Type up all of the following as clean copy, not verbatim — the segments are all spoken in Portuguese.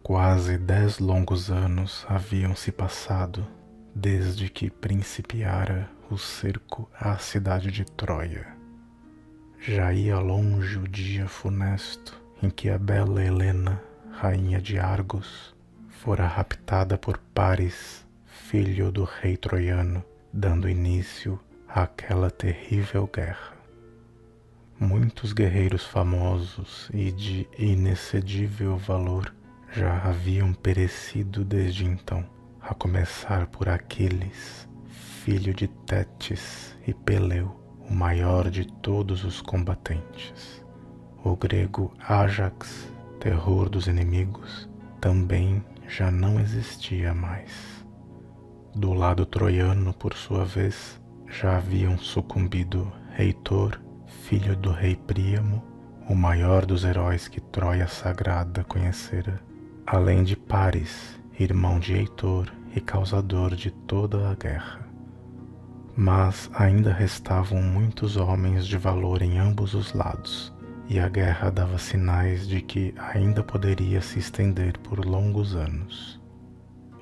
Quase 10 longos anos haviam se passado desde que principiara o cerco à cidade de Troia. Já ia longe o dia funesto em que a bela Helena, rainha de Argos, fora raptada por Paris, filho do rei troiano, dando início àquela terrível guerra. Muitos guerreiros famosos e de inexcedível valor já haviam perecido desde então, a começar por Aquiles, filho de Tétis, e Peleu, o maior de todos os combatentes. O grego Ájax, terror dos inimigos, também já não existia mais. Do lado troiano, por sua vez, já haviam sucumbido Heitor, filho do rei Príamo, o maior dos heróis que Troia sagrada conhecera, além de Paris, irmão de Heitor e causador de toda a guerra. Mas ainda restavam muitos homens de valor em ambos os lados, e a guerra dava sinais de que ainda poderia se estender por longos anos.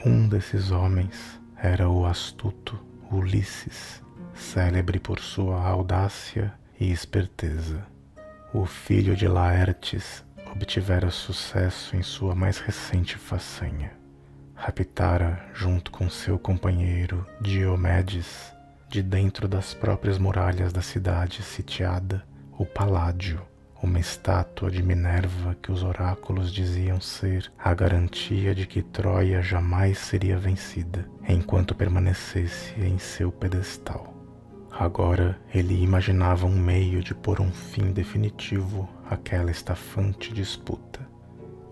Um desses homens era o astuto Ulisses, célebre por sua audácia e esperteza. O filho de Laertes obtivera sucesso em sua mais recente façanha. Raptara, junto com seu companheiro Diomedes, de dentro das próprias muralhas da cidade sitiada, o Paládio, uma estátua de Minerva que os oráculos diziam ser a garantia de que Troia jamais seria vencida, enquanto permanecesse em seu pedestal. Agora ele imaginava um meio de pôr um fim definitivo àquela estafante disputa.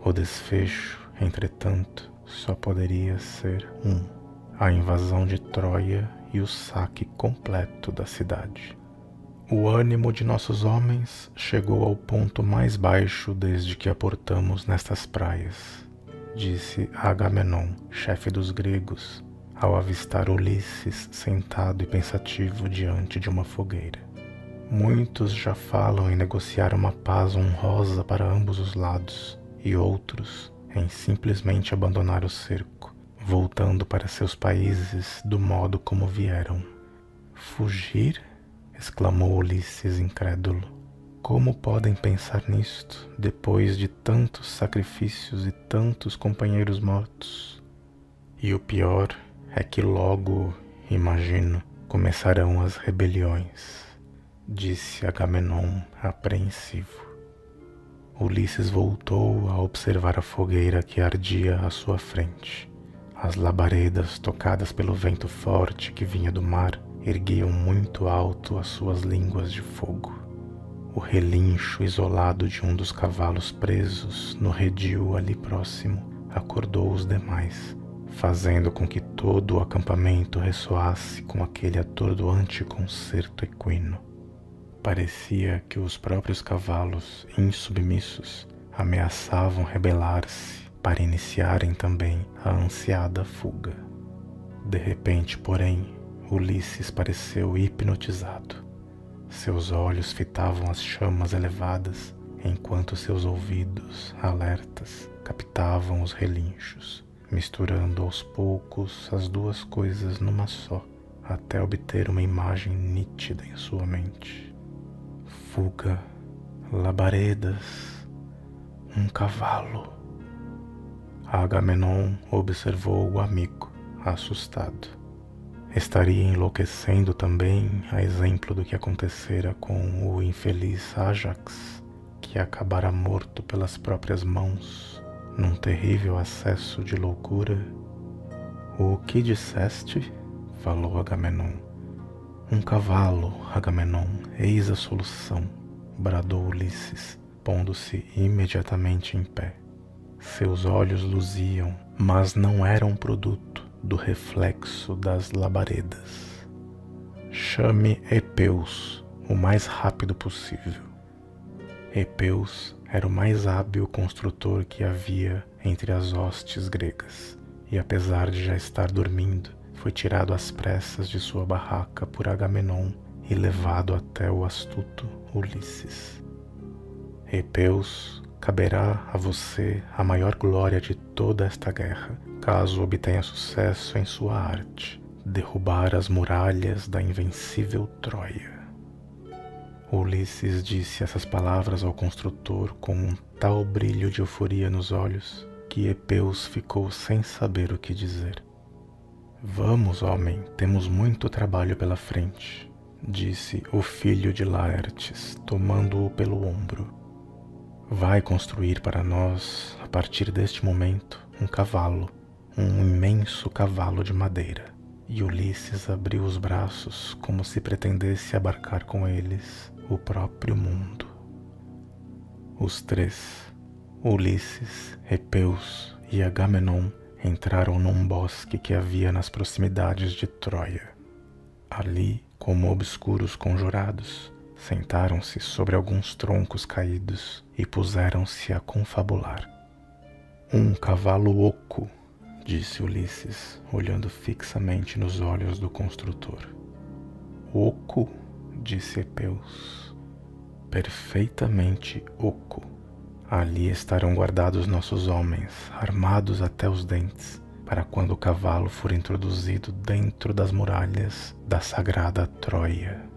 O desfecho, entretanto, só poderia ser a invasão de Troia e o saque completo da cidade. O ânimo de nossos homens chegou ao ponto mais baixo desde que aportamos nestas praias, disse Agamenon, chefe dos gregos, ao avistar Ulisses sentado e pensativo diante de uma fogueira. Muitos já falam em negociar uma paz honrosa para ambos os lados, e outros em simplesmente abandonar o cerco, voltando para seus países do modo como vieram. Fugir? Exclamou Ulisses incrédulo. Como podem pensar nisto, depois de tantos sacrifícios e tantos companheiros mortos? E o pior é que logo, imagino, começarão as rebeliões, disse Agamenon apreensivo. Ulisses voltou a observar a fogueira que ardia à sua frente. As labaredas, tocadas pelo vento forte que vinha do mar, erguiam muito alto as suas línguas de fogo. O relincho isolado de um dos cavalos presos no redil ali próximo acordou os demais, fazendo com que todo o acampamento ressoasse com aquele atordoante concerto equino. Parecia que os próprios cavalos, insubmissos, ameaçavam rebelar-se para iniciarem também a ansiada fuga. De repente, porém, Ulisses pareceu hipnotizado. Seus olhos fitavam as chamas elevadas, enquanto seus ouvidos, alertas, captavam os relinchos, misturando aos poucos as duas coisas numa só, até obter uma imagem nítida em sua mente. Fuga, labaredas, um cavalo. Agamenon observou o amigo, assustado. Estaria enlouquecendo também, a exemplo do que acontecera com o infeliz Ájax, que acabara morto pelas próprias mãos, num terrível acesso de loucura? O que disseste? Falou Agamenon. Um cavalo, Agamenon, eis a solução, bradou Ulisses, pondo-se imediatamente em pé. Seus olhos luziam, mas não eram produto do reflexo das labaredas. Chame Epeus o mais rápido possível. Epeus era o mais hábil construtor que havia entre as hostes gregas, e apesar de já estar dormindo, foi tirado às pressas de sua barraca por Agamenon e levado até o astuto Ulisses. Epeus, caberá a você a maior glória de toda esta guerra, caso obtenha sucesso em sua arte, derrubar as muralhas da invencível Troia. Ulisses disse essas palavras ao construtor com um tal brilho de euforia nos olhos que Epeus ficou sem saber o que dizer. Vamos, homem, temos muito trabalho pela frente, disse o filho de Laertes, tomando-o pelo ombro. Vai construir para nós, a partir deste momento, um cavalo, um imenso cavalo de madeira. E Ulisses abriu os braços como se pretendesse abarcar com eles o próprio mundo. Os três, Ulisses, Epeus e Agamenon, entraram num bosque que havia nas proximidades de Troia. Ali, como obscuros conjurados, sentaram-se sobre alguns troncos caídos e puseram-se a confabular. Um cavalo oco, disse Ulisses, olhando fixamente nos olhos do construtor. Oco, disse Epeus. Perfeitamente oco. Ali estarão guardados nossos homens, armados até os dentes, para quando o cavalo for introduzido dentro das muralhas da sagrada Troia.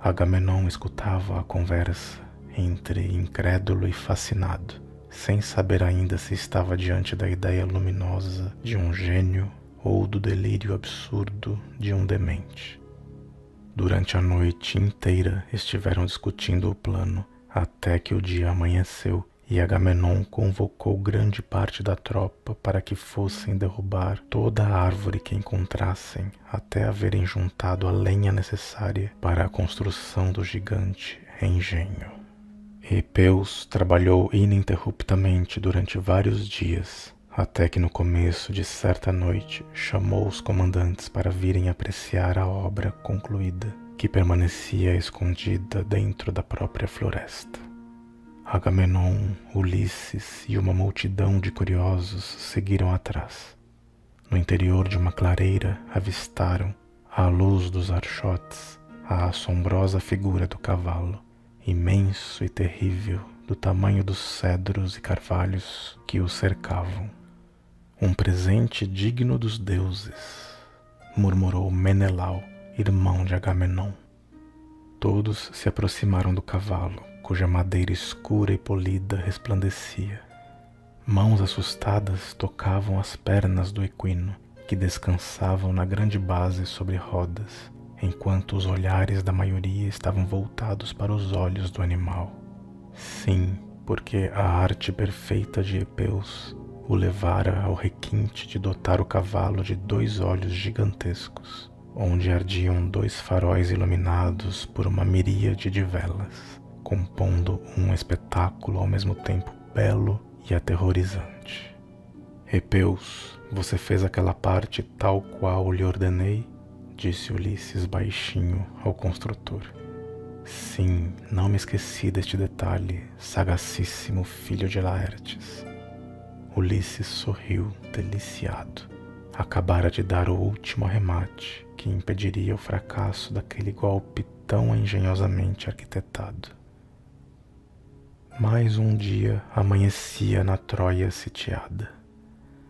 Agamenon escutava a conversa entre incrédulo e fascinado, sem saber ainda se estava diante da ideia luminosa de um gênio ou do delírio absurdo de um demente. Durante a noite inteira estiveram discutindo o plano, até que o dia amanheceu e Agamenon convocou grande parte da tropa para que fossem derrubar toda a árvore que encontrassem até haverem juntado a lenha necessária para a construção do gigante engenho. Epeus trabalhou ininterruptamente durante vários dias, até que no começo de certa noite chamou os comandantes para virem apreciar a obra concluída, que permanecia escondida dentro da própria floresta. Agamenon, Ulisses e uma multidão de curiosos seguiram atrás. No interior de uma clareira avistaram, à luz dos archotes, a assombrosa figura do cavalo, imenso e terrível, do tamanho dos cedros e carvalhos que o cercavam. Um presente digno dos deuses, murmurou Menelau, irmão de Agamenon. Todos se aproximaram do cavalo, cuja madeira escura e polida resplandecia. Mãos assustadas tocavam as pernas do equino, que descansavam na grande base sobre rodas, enquanto os olhares da maioria estavam voltados para os olhos do animal. Sim, porque a arte perfeita de Epeus o levara ao requinte de dotar o cavalo de 2 olhos gigantescos, onde ardiam 2 faróis iluminados por uma miríade de velas, compondo um espetáculo ao mesmo tempo belo e aterrorizante. Epeus, você fez aquela parte tal qual lhe ordenei? Disse Ulisses baixinho ao construtor. Sim, não me esqueci deste detalhe, sagacíssimo filho de Laertes. Ulisses sorriu, deliciado. Acabara de dar o último arremate que impediria o fracasso daquele golpe tão engenhosamente arquitetado. Mais um dia amanhecia na Troia sitiada.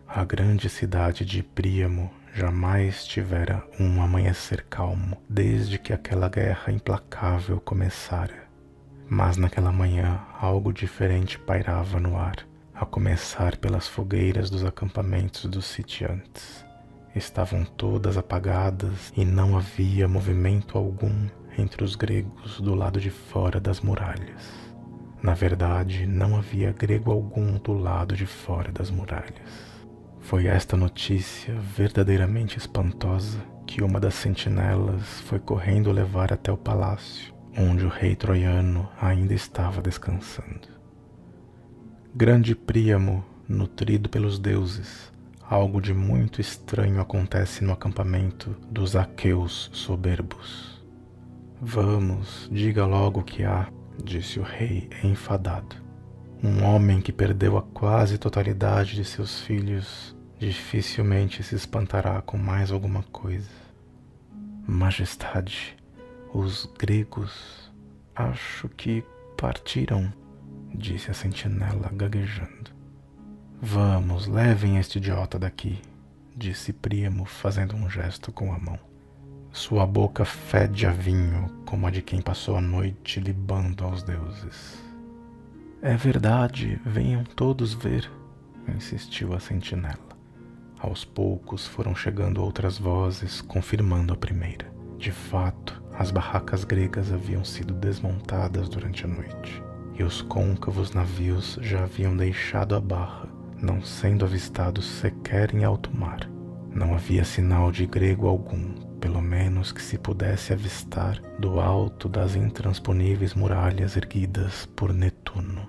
A grande cidade de Príamo jamais tivera um amanhecer calmo desde que aquela guerra implacável começara. Mas naquela manhã algo diferente pairava no ar, a começar pelas fogueiras dos acampamentos dos sitiantes. Estavam todas apagadas e não havia movimento algum entre os gregos do lado de fora das muralhas. Na verdade, não havia grego algum do lado de fora das muralhas. Foi esta notícia verdadeiramente espantosa que uma das sentinelas foi correndo levar até o palácio, onde o rei troiano ainda estava descansando. Grande Príamo, nutrido pelos deuses, algo de muito estranho acontece no acampamento dos aqueus soberbos. Vamos, diga logo o que há, disse o rei enfadado. Um homem que perdeu a quase totalidade de seus filhos dificilmente se espantará com mais alguma coisa. Majestade, os gregos acho que partiram, disse a sentinela gaguejando. Vamos, levem este idiota daqui, disse Príamo, fazendo um gesto com a mão. Sua boca fede a vinho, como a de quem passou a noite libando aos deuses. É verdade, venham todos ver, insistiu a sentinela. Aos poucos foram chegando outras vozes, confirmando a primeira. De fato, as barracas gregas haviam sido desmontadas durante a noite, e os côncavos navios já haviam deixado a barra, não sendo avistados sequer em alto mar. Não havia sinal de grego algum, pelo menos que se pudesse avistar do alto das intransponíveis muralhas erguidas por Netuno.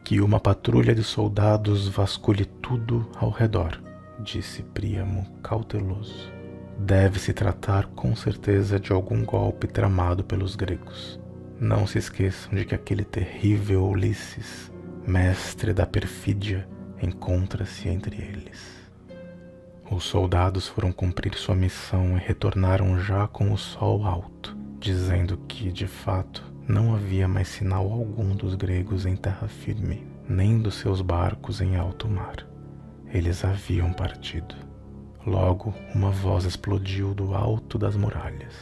Que uma patrulha de soldados vasculhe tudo ao redor, disse Príamo cauteloso. Deve se tratar com certeza de algum golpe tramado pelos gregos. Não se esqueçam de que aquele terrível Ulisses, mestre da perfídia, encontra-se entre eles. Os soldados foram cumprir sua missão e retornaram já com o sol alto, dizendo que, de fato, não havia mais sinal algum dos gregos em terra firme, nem dos seus barcos em alto mar. Eles haviam partido. Logo, uma voz explodiu do alto das muralhas.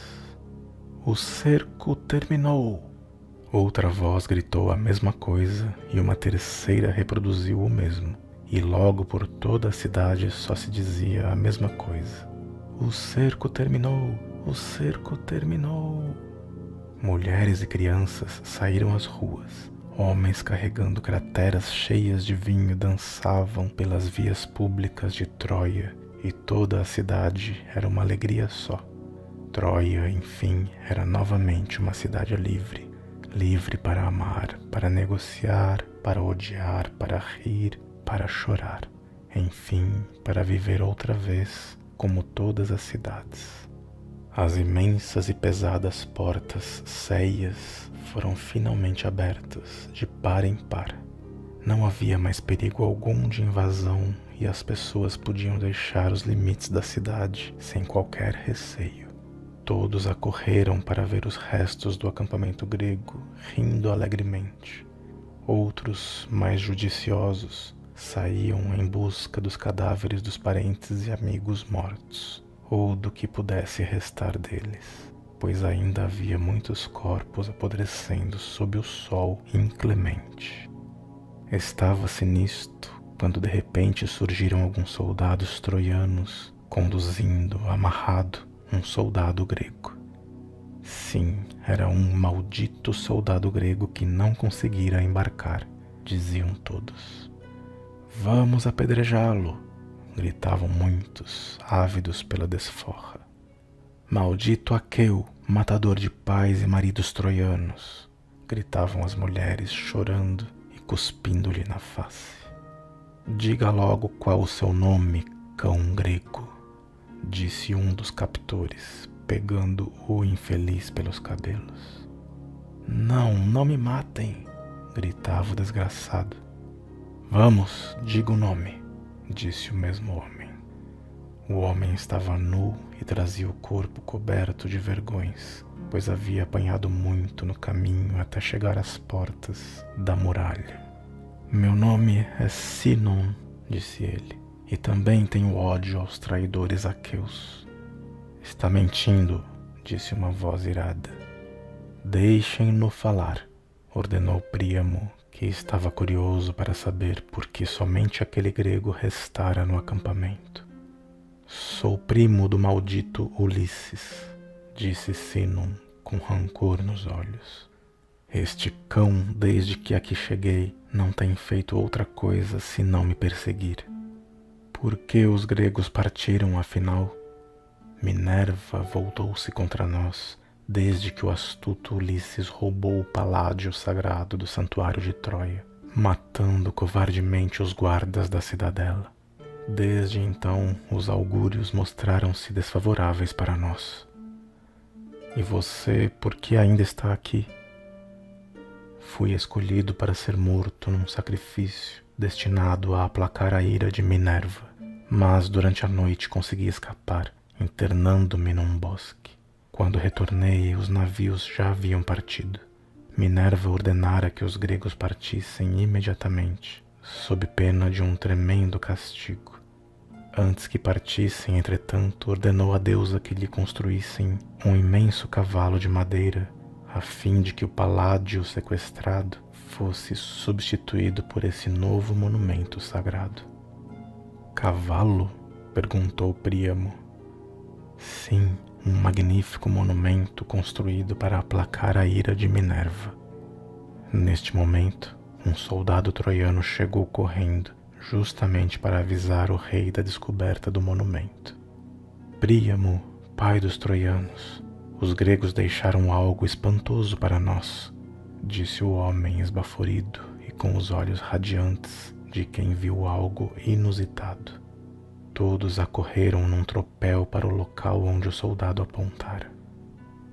O cerco terminou! Outra voz gritou a mesma coisa e uma terceira reproduziu o mesmo. E logo por toda a cidade só se dizia a mesma coisa. O cerco terminou! O cerco terminou! Mulheres e crianças saíram às ruas. Homens carregando crateras cheias de vinho dançavam pelas vias públicas de Troia e toda a cidade era uma alegria só. Troia, enfim, era novamente uma cidade livre. Livre para amar, para negociar, para odiar, para rir, para chorar, enfim, para viver outra vez como todas as cidades. As imensas e pesadas portas ceias foram finalmente abertas, de par em par. Não havia mais perigo algum de invasão e as pessoas podiam deixar os limites da cidade sem qualquer receio. Todos acorreram para ver os restos do acampamento grego, rindo alegremente. Outros, mais judiciosos, saíam em busca dos cadáveres dos parentes e amigos mortos, ou do que pudesse restar deles, pois ainda havia muitos corpos apodrecendo sob o sol inclemente. Estava-se nisto quando de repente surgiram alguns soldados troianos, conduzindo, amarrado, um soldado grego. Sim, era um maldito soldado grego que não conseguira embarcar, diziam todos. Vamos apedrejá-lo, gritavam muitos, ávidos pela desforra. Maldito Aqueu, matador de pais e maridos troianos, gritavam as mulheres chorando e cuspindo-lhe na face. Diga logo qual o seu nome, cão grego, disse um dos captores, pegando o infeliz pelos cabelos. Não me matem, gritava o desgraçado. Vamos, diga o nome, disse o mesmo homem. O homem estava nu e trazia o corpo coberto de vergões, pois havia apanhado muito no caminho até chegar às portas da muralha. Meu nome é Sinon, disse ele, e também tenho ódio aos traidores aqueus. Está mentindo, disse uma voz irada. Deixem-no falar, ordenou Príamo, que estava curioso para saber por que somente aquele grego restara no acampamento. Sou primo do maldito Ulisses, disse Sinon com rancor nos olhos. Este cão, desde que aqui cheguei, não tem feito outra coisa senão me perseguir. Por que os gregos partiram, afinal? Minerva voltou-se contra nós, desde que o astuto Ulisses roubou o paládio sagrado do santuário de Troia, matando covardemente os guardas da cidadela. Desde então, os augúrios mostraram-se desfavoráveis para nós. E você, por que ainda está aqui? Fui escolhido para ser morto num sacrifício destinado a aplacar a ira de Minerva, mas durante a noite consegui escapar, internando-me num bosque. Quando retornei, os navios já haviam partido. Minerva ordenara que os gregos partissem imediatamente, sob pena de um tremendo castigo. Antes que partissem, entretanto, ordenou a deusa que lhe construíssem um imenso cavalo de madeira, a fim de que o paládio sequestrado fosse substituído por esse novo monumento sagrado. Cavalo? Perguntou Príamo. Sim, um magnífico monumento construído para aplacar a ira de Minerva. Neste momento, um soldado troiano chegou correndo, justamente para avisar o rei da descoberta do monumento. Príamo, pai dos troianos, os gregos deixaram algo espantoso para nós, disse o homem esbaforido e com os olhos radiantes de quem viu algo inusitado. Todos acorreram num tropel para o local onde o soldado apontara.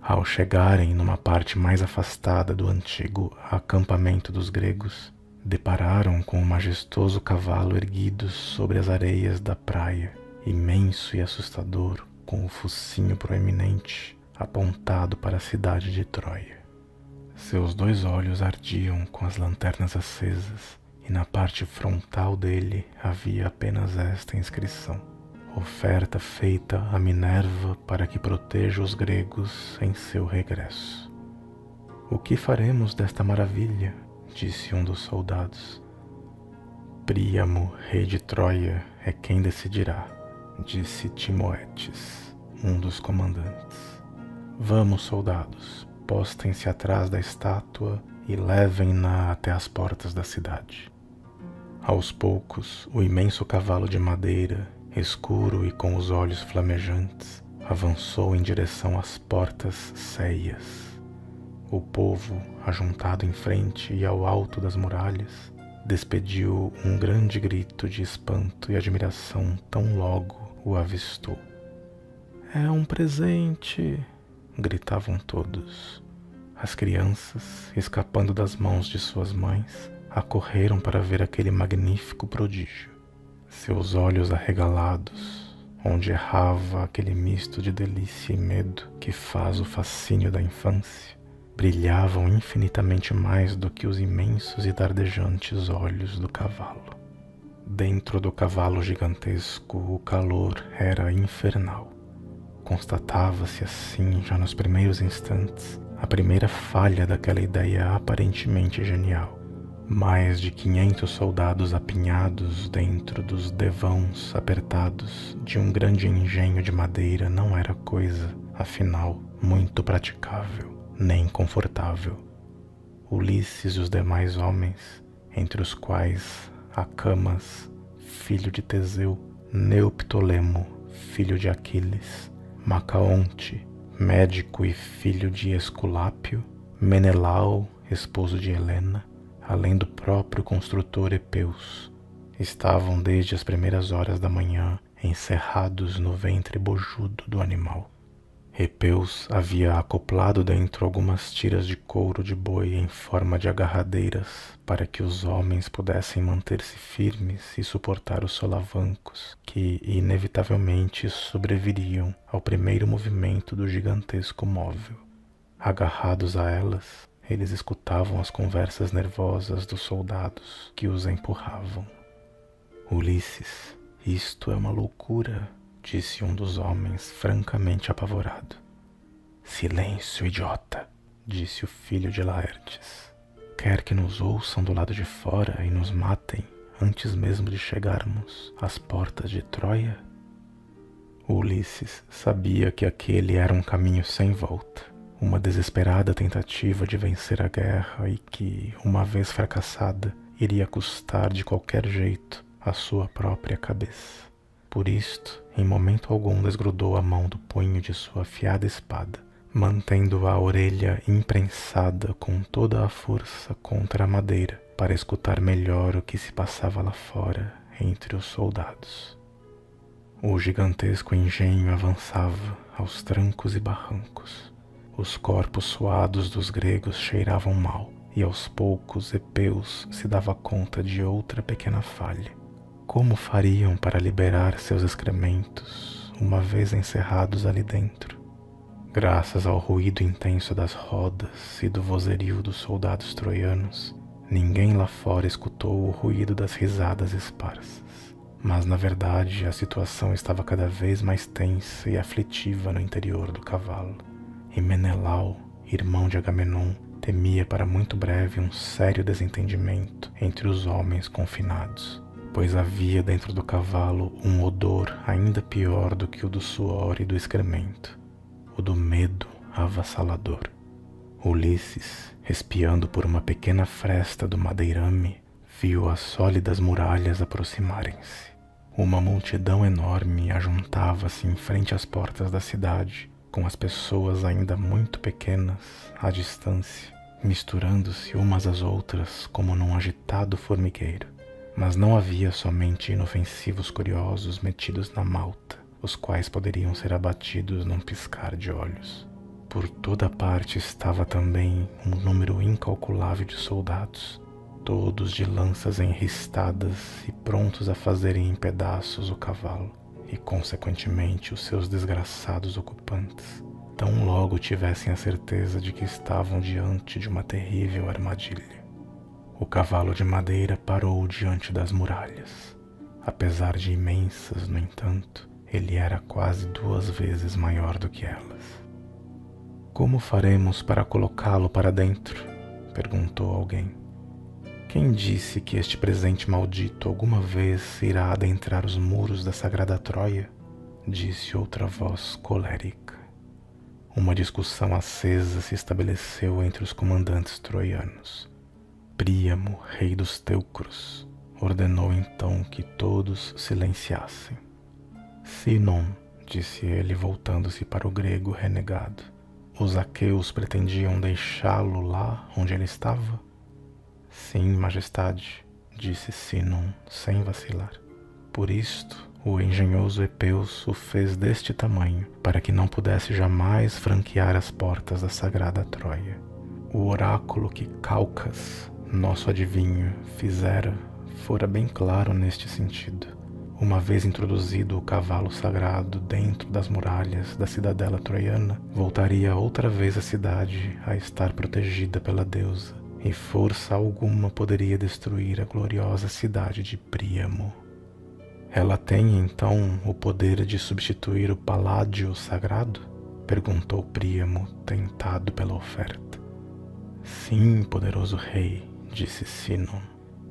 Ao chegarem numa parte mais afastada do antigo acampamento dos gregos, depararam com um majestoso cavalo erguido sobre as areias da praia, imenso e assustador, com o focinho proeminente apontado para a cidade de Troia. Seus 2 olhos ardiam com as lanternas acesas, e na parte frontal dele havia apenas esta inscrição: oferta feita a Minerva para que proteja os gregos em seu regresso. O que faremos desta maravilha? Disse um dos soldados. Príamo, rei de Troia, é quem decidirá, disse Timoetes, um dos comandantes. Vamos, soldados, postem-se atrás da estátua e levem-na até as portas da cidade. Aos poucos, o imenso cavalo de madeira, escuro e com os olhos flamejantes, avançou em direção às portas ceias. O povo, ajuntado em frente e ao alto das muralhas, despediu um grande grito de espanto e admiração tão logo o avistou. É um presente! Gritavam todos. As crianças, escapando das mãos de suas mães, acorreram para ver aquele magnífico prodígio. Seus olhos arregalados, onde errava aquele misto de delícia e medo que faz o fascínio da infância, brilhavam infinitamente mais do que os imensos e dardejantes olhos do cavalo. Dentro do cavalo gigantesco, o calor era infernal. Constatava-se assim, já nos primeiros instantes, a primeira falha daquela ideia aparentemente genial. Mais de 500 soldados apinhados dentro dos devãos apertados de um grande engenho de madeira não era coisa, afinal, muito praticável, nem confortável. Ulisses e os demais homens, entre os quais Acamas, filho de Teseu, Neoptolemo, filho de Aquiles, Macaonte, médico e filho de Esculápio, Menelau, esposo de Helena, além do próprio construtor Epeus, estavam desde as primeiras horas da manhã encerrados no ventre bojudo do animal. Epeus havia acoplado dentro algumas tiras de couro de boi em forma de agarradeiras para que os homens pudessem manter-se firmes e suportar os solavancos que inevitavelmente sobreviriam ao primeiro movimento do gigantesco móvel. Agarrados a elas, eles escutavam as conversas nervosas dos soldados que os empurravam. Ulisses, isto é uma loucura, disse um dos homens francamente apavorado. Silêncio, idiota, disse o filho de Laertes. Quer que nos ouçam do lado de fora e nos matem antes mesmo de chegarmos às portas de Troia? Ulisses sabia que aquele era um caminho sem volta, uma desesperada tentativa de vencer a guerra e que, uma vez fracassada, iria custar de qualquer jeito a sua própria cabeça. Por isto, em momento algum desgrudou a mão do punho de sua afiada espada, mantendo a orelha imprensada com toda a força contra a madeira para escutar melhor o que se passava lá fora entre os soldados. O gigantesco engenho avançava aos trancos e barrancos. Os corpos suados dos gregos cheiravam mal, e aos poucos Epeus se dava conta de outra pequena falha. Como fariam para liberar seus excrementos, uma vez encerrados ali dentro? Graças ao ruído intenso das rodas e do vozerio dos soldados troianos, ninguém lá fora escutou o ruído das risadas esparsas. Mas, na verdade, a situação estava cada vez mais tensa e aflitiva no interior do cavalo. E Menelau, irmão de Agamenon, temia para muito breve um sério desentendimento entre os homens confinados, pois havia dentro do cavalo um odor ainda pior do que o do suor e do excremento, o do medo avassalador. Ulisses, espiando por uma pequena fresta do madeirame, viu as sólidas muralhas aproximarem-se. Uma multidão enorme ajuntava-se em frente às portas da cidade, com as pessoas ainda muito pequenas à distância, misturando-se umas às outras como num agitado formigueiro. Mas não havia somente inofensivos curiosos metidos na malta, os quais poderiam ser abatidos num piscar de olhos. Por toda parte estava também um número incalculável de soldados, todos de lanças enristadas e prontos a fazerem em pedaços o cavalo e, consequentemente, os seus desgraçados ocupantes, tão logo tivessem a certeza de que estavam diante de uma terrível armadilha. O cavalo de madeira parou diante das muralhas. Apesar de imensas, no entanto, ele era quase 2 vezes maior do que elas. "Como faremos para colocá-lo para dentro?" perguntou alguém. "Quem disse que este presente maldito alguma vez irá adentrar os muros da sagrada Troia?" disse outra voz colérica. Uma discussão acesa se estabeleceu entre os comandantes troianos. Príamo, rei dos teucros, ordenou então que todos silenciassem. "Sinon", disse ele, voltando-se para o grego renegado, "os aqueus pretendiam deixá-lo lá onde ele estava?" "Sim, majestade", disse Sinon, sem vacilar. "Por isto, o engenhoso Epeus o fez deste tamanho, para que não pudesse jamais franquear as portas da sagrada Troia. O oráculo que Calcas, nosso adivinho, fizera fora bem claro neste sentido. Uma vez introduzido o cavalo sagrado dentro das muralhas da cidadela troiana, voltaria outra vez a cidade a estar protegida pela deusa, e força alguma poderia destruir a gloriosa cidade de Príamo." "Ela tem, então, o poder de substituir o paládio sagrado?" perguntou Príamo, tentado pela oferta. "Sim, poderoso rei", disse Sinon,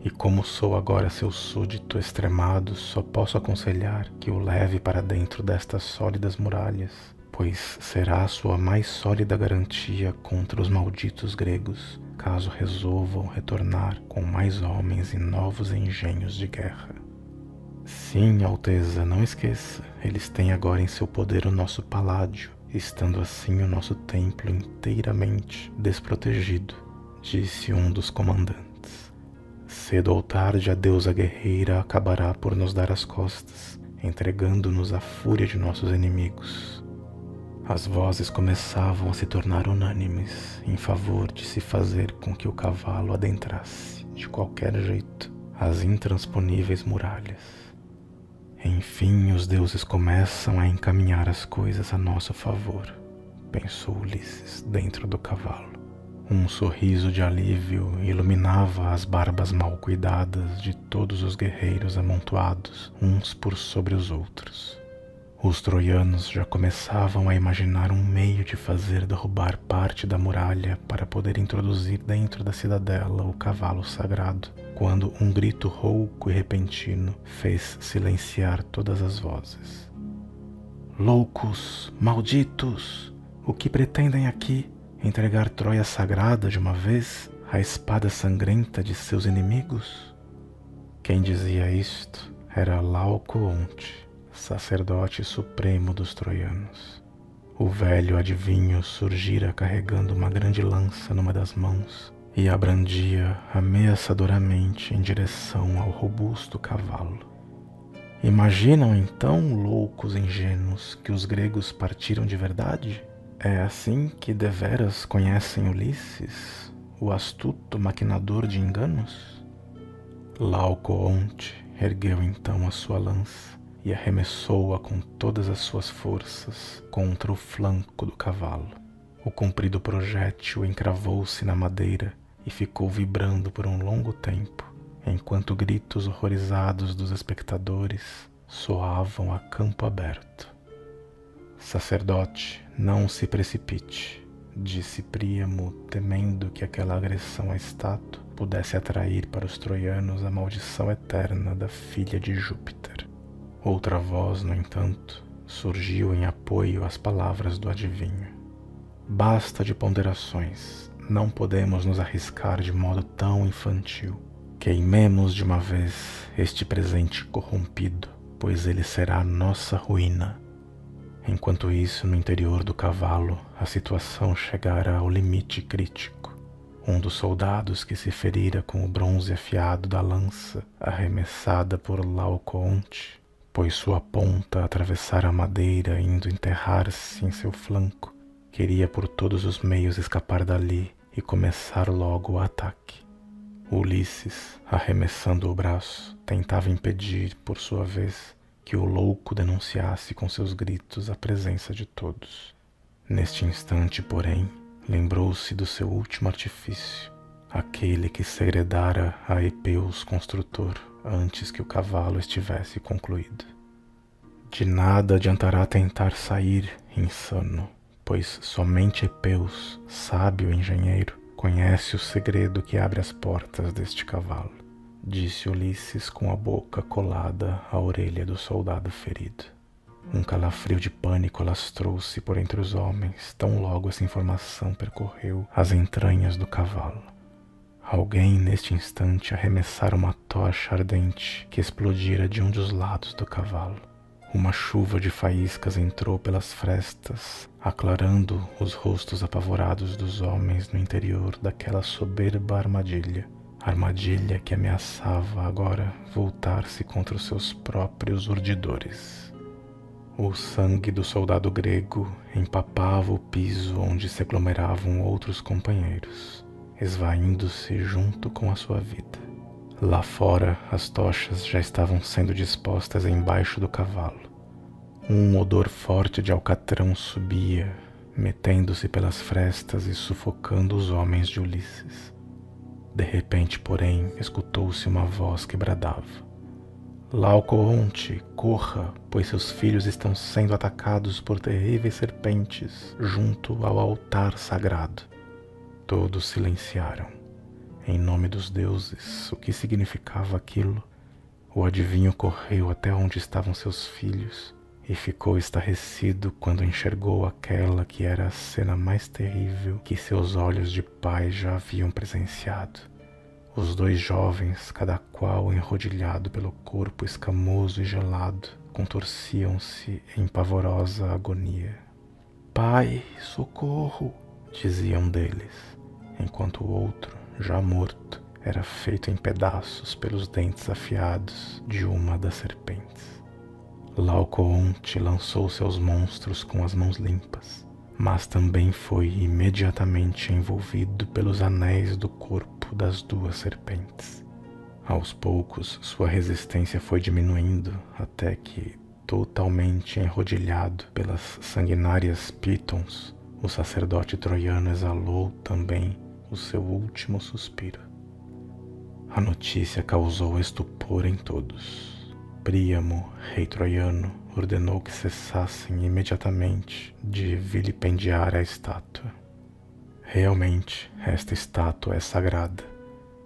"e como sou agora seu súdito extremado, só posso aconselhar que o leve para dentro destas sólidas muralhas, pois será a sua mais sólida garantia contra os malditos gregos, caso resolvam retornar com mais homens e novos engenhos de guerra." "Sim, Alteza, não esqueça, eles têm agora em seu poder o nosso paládio, estando assim o nosso templo inteiramente desprotegido", disse um dos comandantes. "Cedo ou tarde a deusa guerreira acabará por nos dar as costas, entregando-nos à fúria de nossos inimigos." As vozes começavam a se tornar unânimes em favor de se fazer com que o cavalo adentrasse, de qualquer jeito, as intransponíveis muralhas. "Enfim, os deuses começam a encaminhar as coisas a nosso favor", pensou Ulisses dentro do cavalo. Um sorriso de alívio iluminava as barbas mal cuidadas de todos os guerreiros amontoados uns por sobre os outros. Os troianos já começavam a imaginar um meio de fazer derrubar parte da muralha para poder introduzir dentro da cidadela o cavalo sagrado, quando um grito rouco e repentino fez silenciar todas as vozes. "Loucos, malditos, o que pretendem aqui? Entregar Troia sagrada de uma vez à espada sangrenta de seus inimigos?" Quem dizia isto era Laocoonte, sacerdote supremo dos troianos. O velho adivinho surgira carregando uma grande lança numa das mãos e a brandia ameaçadoramente em direção ao robusto cavalo. "Imaginam então, loucos ingênuos, que os gregos partiram de verdade? É assim que deveras conhecem Ulisses, o astuto maquinador de enganos?" Laocoonte ergueu então a sua lança e arremessou-a com todas as suas forças contra o flanco do cavalo. O comprido projétil encravou-se na madeira e ficou vibrando por um longo tempo, enquanto gritos horrorizados dos espectadores soavam a campo aberto. Sacerdote, não se precipite, disse Príamo, temendo que aquela agressão à estátua pudesse atrair para os troianos a maldição eterna da filha de Júpiter. Outra voz, no entanto, surgiu em apoio às palavras do adivinho. Basta de ponderações, não podemos nos arriscar de modo tão infantil. Queimemos de uma vez este presente corrompido, pois ele será nossa ruína. Enquanto isso, no interior do cavalo, a situação chegara ao limite crítico. Um dos soldados que se ferira com o bronze afiado da lança, arremessada por Laocoonte, pois sua ponta atravessara a madeira indo enterrar-se em seu flanco, queria por todos os meios escapar dali e começar logo o ataque. Ulisses, arremessando o braço, tentava impedir, por sua vez, que o louco denunciasse com seus gritos a presença de todos. Neste instante, porém, lembrou-se do seu último artifício, aquele que segredara a Epeus construtor antes que o cavalo estivesse concluído. De nada adiantará tentar sair, insano, pois somente Epeus, sábio engenheiro, conhece o segredo que abre as portas deste cavalo, disse Ulisses com a boca colada à orelha do soldado ferido. Um calafrio de pânico alastrou-se por entre os homens, tão logo essa informação percorreu as entranhas do cavalo. Alguém, neste instante, arremessara uma tocha ardente que explodira de um dos lados do cavalo. Uma chuva de faíscas entrou pelas frestas, aclarando os rostos apavorados dos homens no interior daquela soberba armadilha. Armadilha que ameaçava agora voltar-se contra os seus próprios urdidores. O sangue do soldado grego empapava o piso onde se aglomeravam outros companheiros, esvaindo-se junto com a sua vida. Lá fora, as tochas já estavam sendo dispostas embaixo do cavalo. Um odor forte de alcatrão subia, metendo-se pelas frestas e sufocando os homens de Ulisses. De repente, porém, escutou-se uma voz que bradava: Laocoonte, corra, pois seus filhos estão sendo atacados por terríveis serpentes junto ao altar sagrado. Todos silenciaram. Em nome dos deuses, o que significava aquilo? O adivinho correu até onde estavam seus filhos e ficou estarrecido quando enxergou aquela que era a cena mais terrível que seus olhos de pai já haviam presenciado. Os dois jovens, cada qual enrodilhado pelo corpo escamoso e gelado, contorciam-se em pavorosa agonia. Pai, socorro! Dizia um deles, enquanto o outro, já morto, era feito em pedaços pelos dentes afiados de uma das serpentes. Laocoonte lançou seus monstros com as mãos limpas, mas também foi imediatamente envolvido pelos anéis do corpo das duas serpentes. Aos poucos, sua resistência foi diminuindo até que, totalmente enrodilhado pelas sanguinárias pitons, o sacerdote troiano exalou também o seu último suspiro. A notícia causou estupor em todos. Príamo, rei troiano, ordenou que cessassem imediatamente de vilipendiar a estátua. Realmente, esta estátua é sagrada,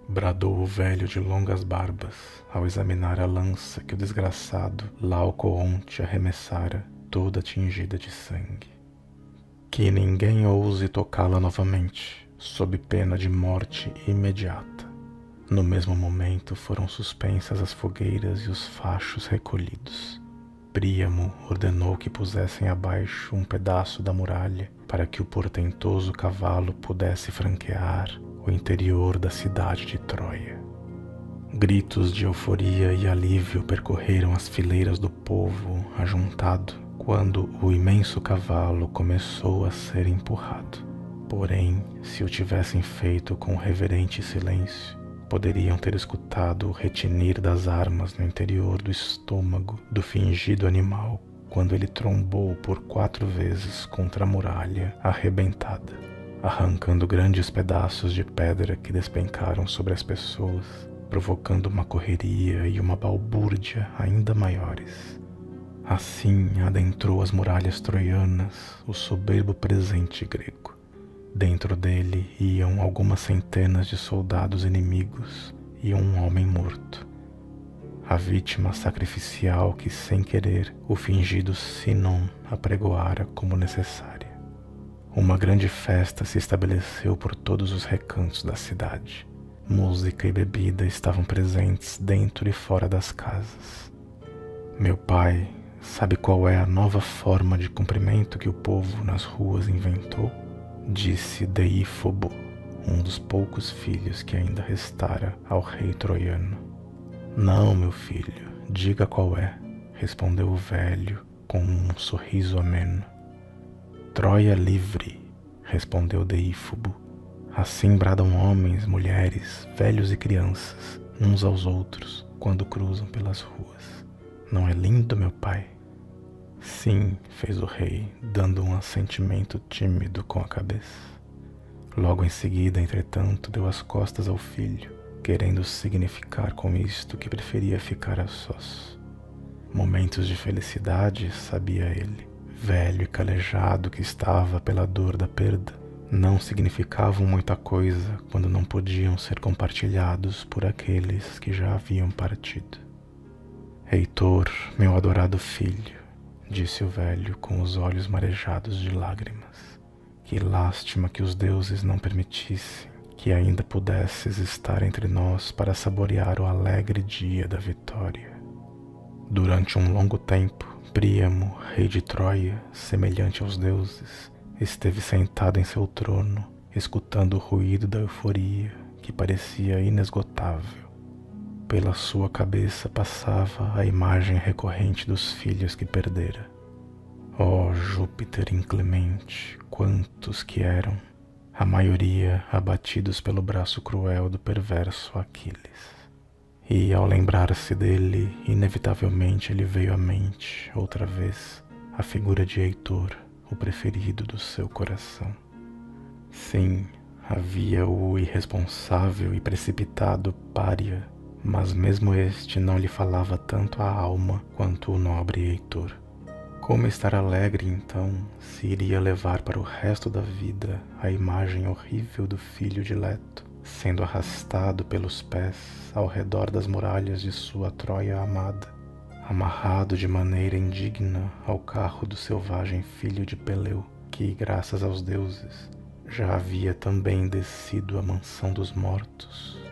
bradou o velho de longas barbas ao examinar a lança que o desgraçado Laocoonte arremessara, toda tingida de sangue. Que ninguém ouse tocá-la novamente, sob pena de morte imediata. No mesmo momento foram suspensas as fogueiras e os fachos recolhidos. Príamo ordenou que pusessem abaixo um pedaço da muralha para que o portentoso cavalo pudesse franquear o interior da cidade de Troia. Gritos de euforia e alívio percorreram as fileiras do povo ajuntado quando o imenso cavalo começou a ser empurrado. Porém, se o tivessem feito com reverente silêncio, poderiam ter escutado o retinir das armas no interior do estômago do fingido animal quando ele trombou por 4 vezes contra a muralha arrebentada, arrancando grandes pedaços de pedra que despencaram sobre as pessoas, provocando uma correria e uma balbúrdia ainda maiores. Assim adentrou as muralhas troianas o soberbo presente grego. Dentro dele iam algumas centenas de soldados inimigos e um homem morto. A vítima sacrificial que, sem querer, o fingido Sinon apregoara como necessária. Uma grande festa se estabeleceu por todos os recantos da cidade. Música e bebida estavam presentes dentro e fora das casas. Meu pai, sabe qual é a nova forma de cumprimento que o povo nas ruas inventou? Disse Deífobo, um dos poucos filhos que ainda restara ao rei troiano. Não, meu filho, diga qual é, respondeu o velho com um sorriso ameno. Troia livre, respondeu Deífobo. Assim bradam homens, mulheres, velhos e crianças, uns aos outros, quando cruzam pelas ruas. Não é lindo, meu pai? Sim, fez o rei, dando um assentimento tímido com a cabeça. Logo em seguida, entretanto, deu as costas ao filho, querendo significar com isto que preferia ficar a sós. Momentos de felicidade, sabia ele, velho e calejado que estava pela dor da perda, não significavam muita coisa quando não podiam ser compartilhados por aqueles que já haviam partido. Heitor, meu adorado filho, disse o velho com os olhos marejados de lágrimas, que lástima que os deuses não permitissem que ainda pudesses estar entre nós para saborear o alegre dia da vitória. Durante um longo tempo, Príamo, rei de Troia, semelhante aos deuses, esteve sentado em seu trono, escutando o ruído da euforia que parecia inesgotável. Pela sua cabeça passava a imagem recorrente dos filhos que perdera. Ó Júpiter inclemente, quantos que eram, a maioria abatidos pelo braço cruel do perverso Aquiles. E ao lembrar-se dele, inevitavelmente lhe veio à mente, outra vez, a figura de Heitor, o preferido do seu coração. Sim, havia o irresponsável e precipitado Pária, mas mesmo este não lhe falava tanto à alma quanto o nobre Heitor. Como estar alegre, então, se iria levar para o resto da vida a imagem horrível do filho dileto, sendo arrastado pelos pés ao redor das muralhas de sua Troia amada, amarrado de maneira indigna ao carro do selvagem filho de Peleu, que, graças aos deuses, já havia também descido à mansão dos mortos